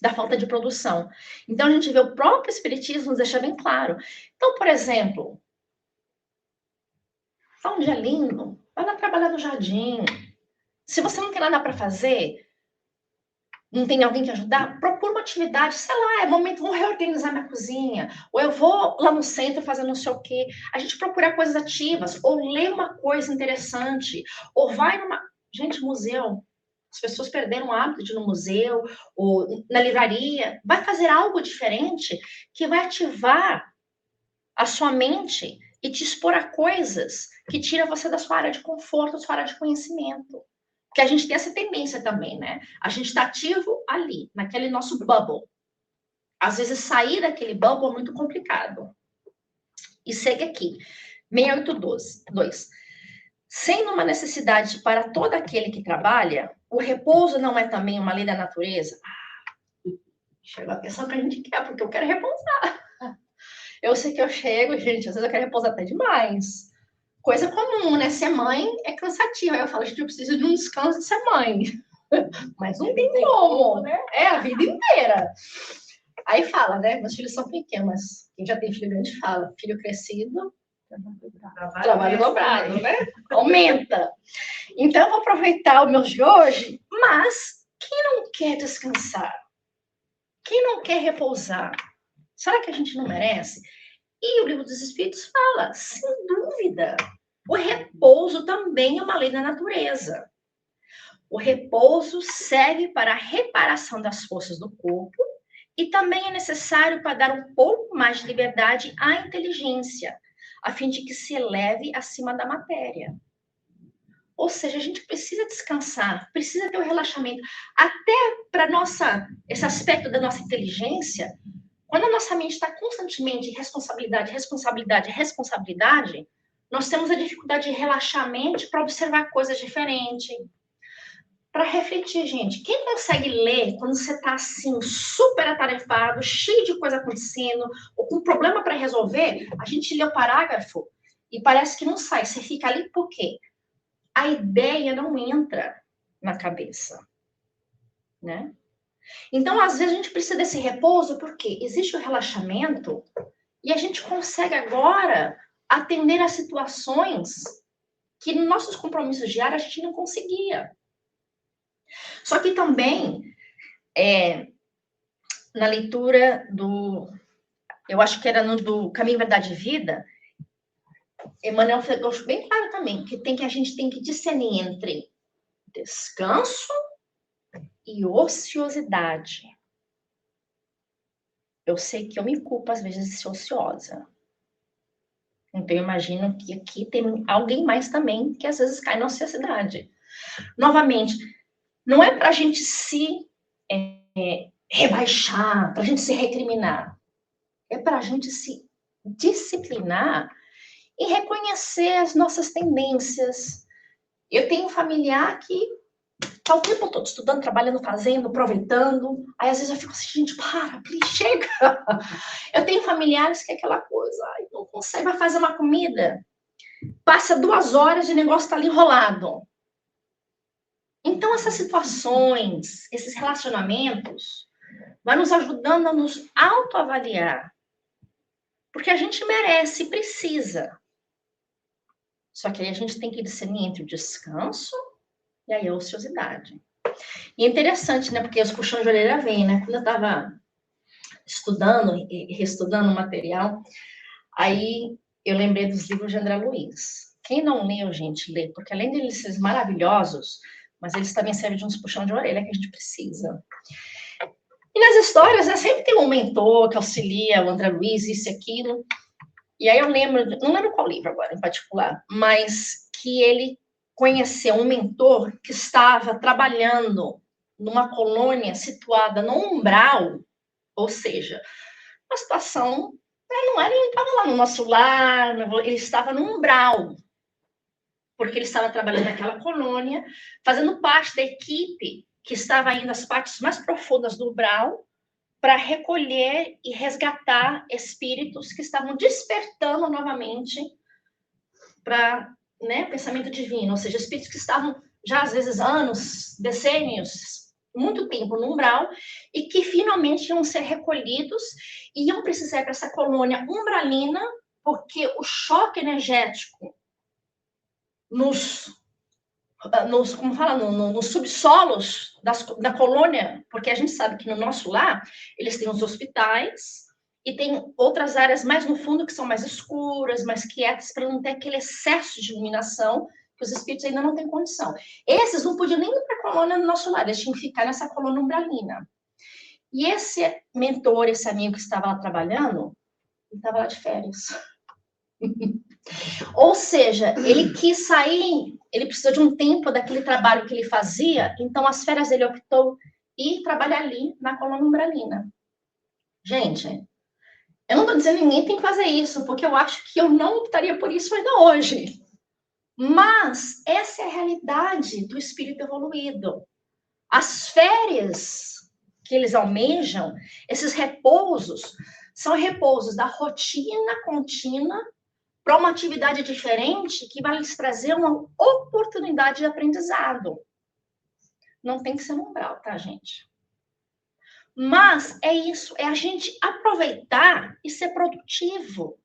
[SPEAKER 1] da falta de produção. Então, a gente vê o próprio Espiritismo nos deixa bem claro. Então, por exemplo, tá um dia lindo, vai lá trabalhar no jardim. Se você não tem nada para fazer, não tem alguém que ajudar, procura uma atividade, sei lá, é momento, vou reorganizar minha cozinha, ou eu vou lá no centro fazer não sei o quê. A gente procura coisas ativas, ou lê uma coisa interessante, ou vai numa... Gente, museu. As pessoas perderam o hábito de ir no museu, ou na livraria. Vai fazer algo diferente que vai ativar a sua mente e te expor a coisas que tiram você da sua área de conforto, da sua área de conhecimento. Porque a gente tem essa tendência também, né? A gente está ativo ali, naquele nosso bubble. Às vezes, sair daquele bubble é muito complicado. E segue aqui. 6822. Sendo uma necessidade para todo aquele que trabalha, o repouso não é também uma lei da natureza? Chegou a atenção que a gente quer, porque eu quero repousar. Eu sei que eu chego, gente, às vezes eu quero repousar até demais. Coisa comum, né? Ser mãe é cansativo. Aí eu falo, gente, eu preciso de um descanso de ser mãe. Mas não tem como, né? É a vida inteira. Aí fala, né? Meus filhos são pequenos, mas quem já tem filho grande fala. Filho crescido, trabalho dobrado, né? Aumenta. Então, eu vou aproveitar o meu de hoje, mas quem não quer descansar? Quem não quer repousar? Será que a gente não merece? E o Livro dos Espíritos fala, sem dúvida, o repouso também é uma lei da natureza. O repouso serve para a reparação das forças do corpo e também é necessário para dar um pouco mais de liberdade à inteligência, a fim de que se eleve acima da matéria. Ou seja, a gente precisa descansar, precisa ter um relaxamento, até para esse aspecto da nossa inteligência. Quando a nossa mente está constantemente em responsabilidade, responsabilidade, responsabilidade, nós temos a dificuldade de relaxar a mente para observar coisas diferentes, para refletir, gente. Quem consegue ler quando você está assim, super atarefado, cheio de coisa acontecendo, ou com problema para resolver, a gente lê o parágrafo e parece que não sai. Você fica ali por quê? A ideia não entra na cabeça, né? Então, às vezes, a gente precisa desse repouso porque existe o relaxamento e a gente consegue agora atender a situações que nos nossos compromissos diários a gente não conseguia. Só que também, na leitura eu acho que era do Caminho, Verdade e Vida, Emmanuel deixou bem claro também que a gente tem que discernir entre descanso e ociosidade. Eu sei que eu me culpo às vezes de ser ociosa. Então, eu imagino que aqui tem alguém mais também que às vezes cai na ociosidade. Novamente, não é para a gente se rebaixar, para a gente se recriminar. É para a gente se disciplinar e reconhecer as nossas tendências. Eu tenho um familiar que tá o tempo todo estudando, trabalhando, fazendo, aproveitando. Aí às vezes eu fico assim, gente, para, chega. Eu tenho familiares que é aquela coisa, ai, não consegue, vai fazer uma comida, passa 2 horas e o negócio tá ali enrolado. Então essas situações, esses relacionamentos, vai nos ajudando a nos autoavaliar. Porque a gente merece e precisa. Só que aí a gente tem que discernir entre o descanso e aí a ociosidade. E é interessante, né? Porque os puxões de orelha vêm, né? Quando eu estava estudando e reestudando o material, aí eu lembrei dos livros de André Luiz. Quem não leu, gente, lê, porque além de eles serem maravilhosos, mas eles também servem de uns puxão de orelha que a gente precisa. E nas histórias, né, sempre tem um mentor que auxilia o André Luiz, isso e aquilo. E aí eu lembro, não lembro qual livro agora em particular, mas que ele conheceu um mentor que estava trabalhando numa colônia situada no umbral, ou seja, a situação não era, ele estava lá no nosso lar, ele estava no umbral, porque ele estava trabalhando naquela colônia, fazendo parte da equipe que estava indo às partes mais profundas do umbral, para recolher e resgatar espíritos que estavam despertando novamente para, né, pensamento divino, ou seja, espíritos que estavam já às vezes anos, decênios, muito tempo no umbral e que finalmente iam ser recolhidos e iam precisar ir para essa colônia umbralina, porque o choque energético como fala, nos subsolos da colônia, porque a gente sabe que no nosso lar eles têm os hospitais e tem outras áreas mais no fundo que são mais escuras, mais quietas, para não ter aquele excesso de iluminação que os espíritos ainda não têm condição. Esses não podiam nem ir para a colônia no nosso lar, eles tinham que ficar nessa colônia umbralina. E esse mentor, esse amigo que estava lá trabalhando, ele estava lá de férias. Ou seja, ele quis sair, ele precisou de um tempo daquele trabalho que ele fazia, então as férias ele optou ir trabalhar ali na colônia umbralina. Gente, eu não estou dizendo que ninguém tem que fazer isso, porque eu acho que eu não optaria por isso ainda hoje. Mas essa é a realidade do espírito evoluído. As férias que eles almejam, esses repousos, são repousos da rotina contínua para uma atividade diferente que vai lhes trazer uma oportunidade de aprendizado. Não tem que ser no umbral, tá, gente? Mas é isso, é a gente aproveitar e ser produtivo.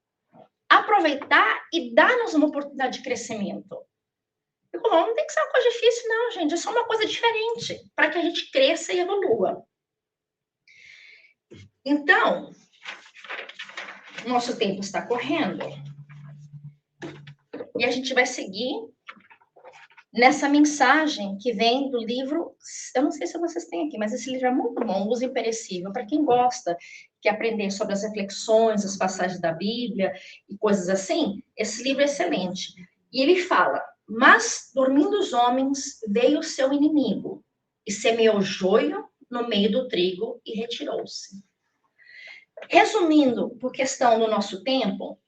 [SPEAKER 1] Aproveitar e dar-nos uma oportunidade de crescimento. Não tem que ser uma coisa difícil, não, gente. É só uma coisa diferente para que a gente cresça e evolua. Então, nosso tempo está correndo. E a gente vai seguir nessa mensagem que vem do livro, eu não sei se vocês têm aqui, mas esse livro é muito bom, O Uso Imperecível, para quem gosta, quer aprender sobre as reflexões, as passagens da Bíblia e coisas assim, esse livro é excelente. E ele fala, mas dormindo os homens, veio o seu inimigo, e semeou joio no meio do trigo e retirou-se. Resumindo, por questão do nosso tempo,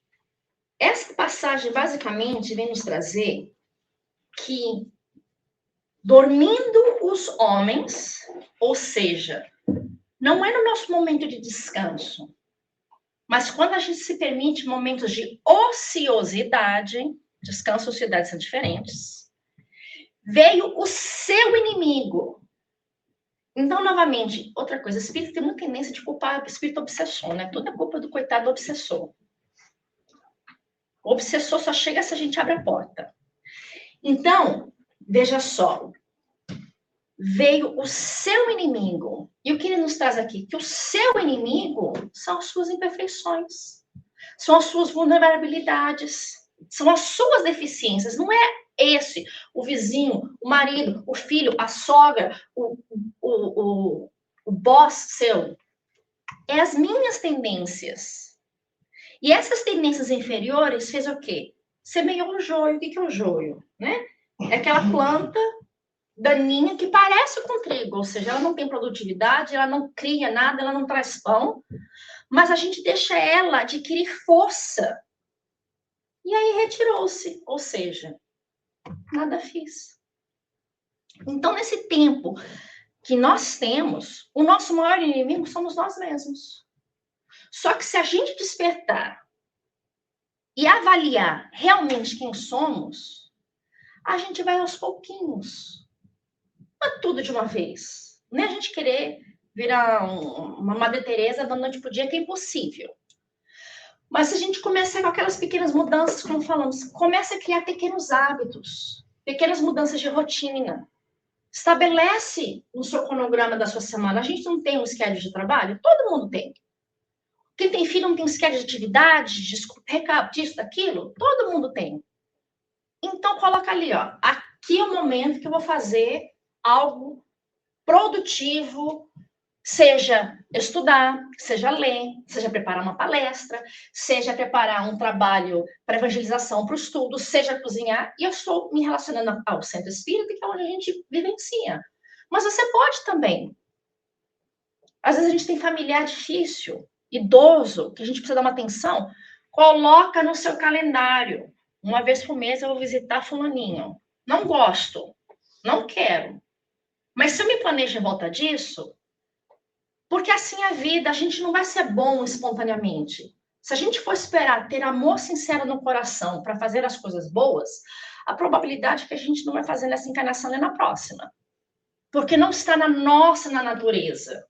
[SPEAKER 1] essa passagem basicamente vem nos trazer que dormindo os homens, ou seja, não é no nosso momento de descanso, mas quando a gente se permite momentos de ociosidade, descanso e ociosidade são diferentes, veio o seu inimigo. Então, novamente, outra coisa, o espírito tem muita tendência de culpar o espírito obsessor, né? Tudo é culpa do coitado obsessor. O obsessor só chega se a gente abre a porta. Então, veja só, veio o seu inimigo. E o que ele nos traz aqui? Que o seu inimigo são as suas imperfeições, são as suas vulnerabilidades, são as suas deficiências. Não é esse, o vizinho, o marido, o filho, a sogra, o boss seu. É as minhas tendências. E essas tendências inferiores fez o quê? Semeou o joio. O que é o joio? Né? É aquela planta daninha que parece com trigo, ou seja, ela não tem produtividade, ela não cria nada, ela não traz pão, mas a gente deixa ela adquirir força. E aí retirou-se, ou seja, nada fiz. Então, nesse tempo que nós temos, o nosso maior inimigo somos nós mesmos. Só que se a gente despertar e avaliar realmente quem somos, a gente vai aos pouquinhos. Não é tudo de uma vez. Nem a gente querer virar uma Madre Teresa da noite pro dia, que é impossível. Mas se a gente começar com aquelas pequenas mudanças, como falamos, começa a criar pequenos hábitos, pequenas mudanças de rotina. Estabelece no seu cronograma da sua semana. A gente não tem um schedule de trabalho? Todo mundo tem. Quem tem filho não tem schedule de atividade, recado disso, daquilo? Todo mundo tem. Então, coloca ali, ó. Aqui é o momento que eu vou fazer algo produtivo, seja estudar, seja ler, seja preparar uma palestra, seja preparar um trabalho para evangelização, para o estudo, seja cozinhar. E eu estou me relacionando ao centro espírita, que é onde a gente vivencia. Mas você pode também. Às vezes a gente tem familiar difícil, idoso, que a gente precisa dar uma atenção. Coloca no seu calendário. Uma vez por mês eu vou visitar fulaninho. Não gosto, não quero. Mas se eu me planejo em volta disso, porque assim é a vida, a gente não vai ser bom espontaneamente. Se a gente for esperar ter amor sincero no coração para fazer as coisas boas, a probabilidade é que a gente não vai fazer nessa encarnação nem na próxima. Porque não está na nossa natureza.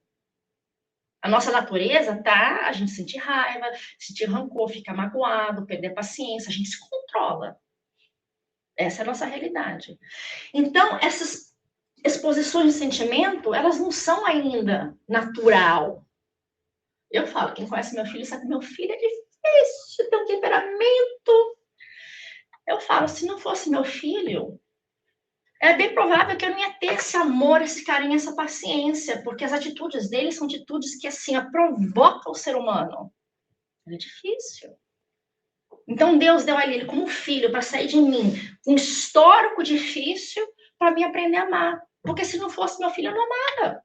[SPEAKER 1] A nossa natureza tá a gente sentir raiva, sentir rancor, ficar magoado, perder paciência, a gente se controla. Essa é a nossa realidade. Então, essas exposições de sentimento, elas não são ainda natural. Eu falo, quem conhece meu filho sabe que meu filho é difícil, tem um temperamento. Eu falo, se não fosse meu filho, é bem provável que eu não ia ter esse amor, esse carinho, essa paciência, porque as atitudes dele são atitudes que, assim, provocam o ser humano. É difícil. Então, Deus deu a ele como filho para sair de mim, um histórico difícil, para mim aprender a amar. Porque se não fosse meu filho, eu não amava.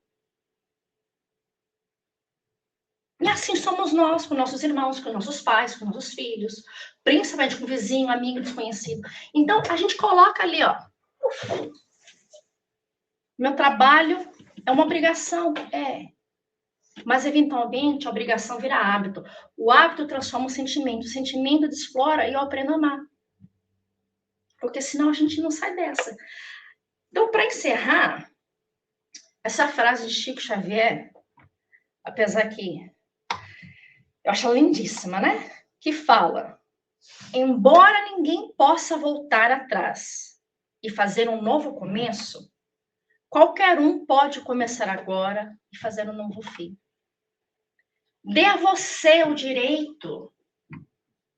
[SPEAKER 1] E assim somos nós, com nossos irmãos, com nossos pais, com nossos filhos, principalmente com vizinho, amigo, desconhecido. Então, a gente coloca ali, ó. Meu trabalho é uma obrigação? É. Mas, eventualmente, a obrigação vira hábito. O hábito transforma o sentimento desflora e eu aprendo a amar. Porque senão a gente não sai dessa. Então, para encerrar, essa frase de Chico Xavier, apesar que eu acho lindíssima, né? Que fala: embora ninguém possa voltar atrás e fazer um novo começo, qualquer um pode começar agora e fazer um novo fim. Dê a você o direito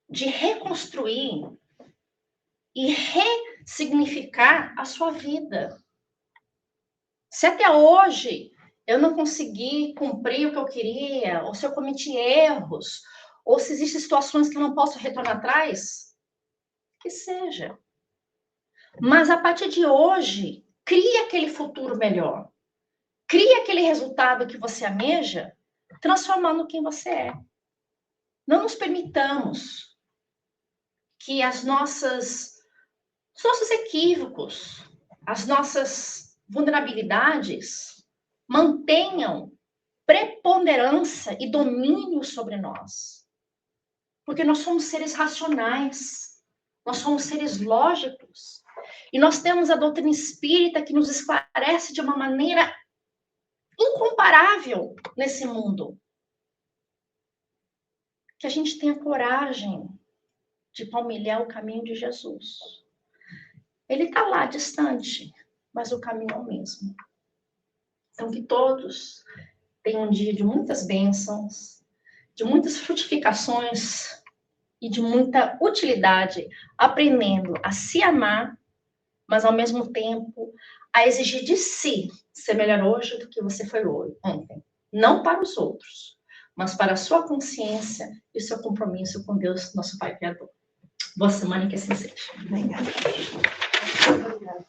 [SPEAKER 1] de reconstruir e ressignificar a sua vida. Se até hoje eu não consegui cumprir o que eu queria, ou se eu cometi erros, ou se existem situações que eu não posso retornar atrás, que seja. Mas a partir de hoje, crie aquele futuro melhor. Crie aquele resultado que você almeja, transformando quem você é. Não nos permitamos que os nossos equívocos, as nossas vulnerabilidades mantenham preponderância e domínio sobre nós. Porque nós somos seres racionais, nós somos seres lógicos. E nós temos a doutrina espírita que nos esclarece de uma maneira incomparável nesse mundo. Que a gente tenha coragem de palmilhar o caminho de Jesus. Ele está lá, distante, mas o caminho é o mesmo. Então, que todos tenham um dia de muitas bênçãos, de muitas frutificações e de muita utilidade, aprendendo a se amar, mas ao mesmo tempo a exigir de si ser melhor hoje do que você foi ontem. Não para os outros, mas para a sua consciência e o seu compromisso com Deus, nosso Pai Criador. Boa semana e que assim seja.
[SPEAKER 2] Obrigada.
[SPEAKER 3] Obrigada.